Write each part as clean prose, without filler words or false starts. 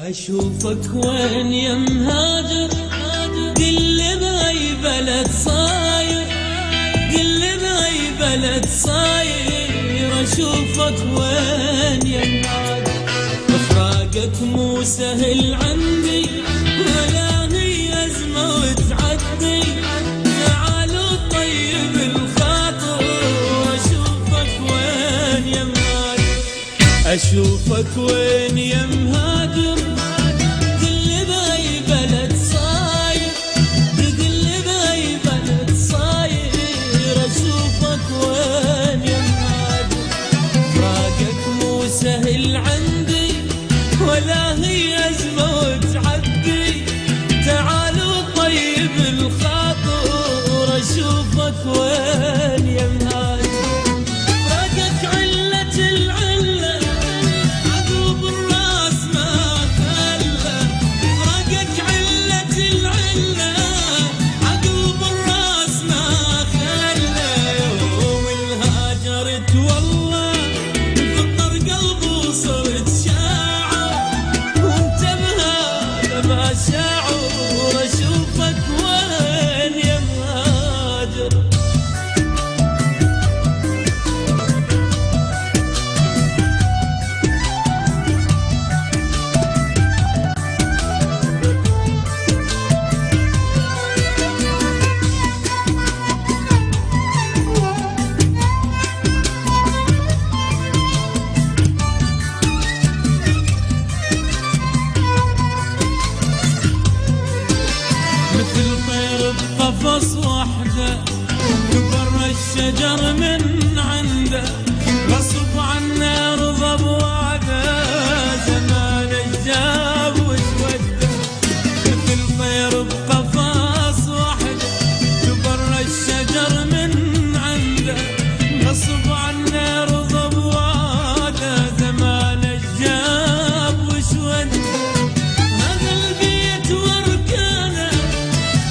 أشوفك وين يا مهاجر، قل لي بأي بلد صاير، قل لي بأي بلد صاير. أشوفك وين يا مهاجر، مفراقك مو سهل عندي ولا هي أزمة وتعدي. تعالوا طيب الخاطر، أشوفك وين يا مهاجر، أشوفك وين يا مهاجر. قل لي بأي بلد صاير، قل لي بأي بلد صاير. أشوفك وين يا مهاجر، فراقك مو سهل عندي ولا هي أزمة وتعدي. تعالوا طيب الخاطر، أشوفك وين يا مهاجر. فراقك علة العلة، عقب الراس ما خلى. فراقك علة العلة، عقب الراس ما خلى. يوم الهاجرت والله فطر قلبي وصرت شاعر، وانت بهذا ما شاعر. أشوفك وين يا مهاجر. مثل طير بقفص وحده، كبر الشجر من عنده. غصب عنا رضى بوعده، زمان الجاب وشوده. مثل طير بقفص وحده، كبر الشجر من عنده. غصب عنا رضى بوعده، زمان الجاب وشوده. هذا البيت واركانه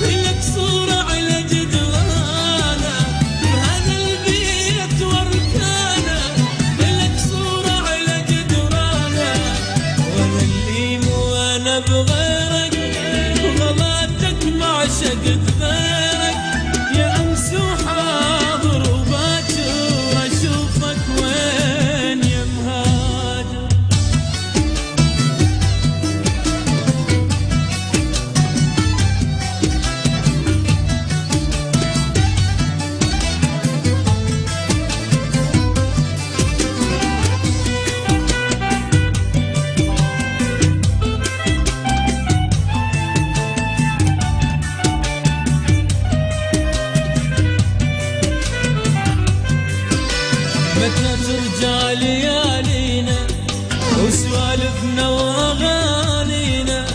لك صورة على جدرانه. بهذا البيت واركانه لك صورة على جدرانه. وانا اللي مو انا بغيرك، وغلاتك ما عشقت غيرك. يا امس وحاضر وباكر، اشوفك وين يا مهاجر. متى ترجع ليالينا وسوالفنا واغانينا.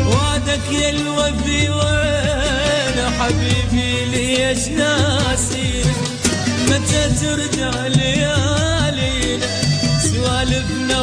وعدك يا الوفي وين حبيبي ليش ناسينا. متى ترجع ليالينا سوالفنا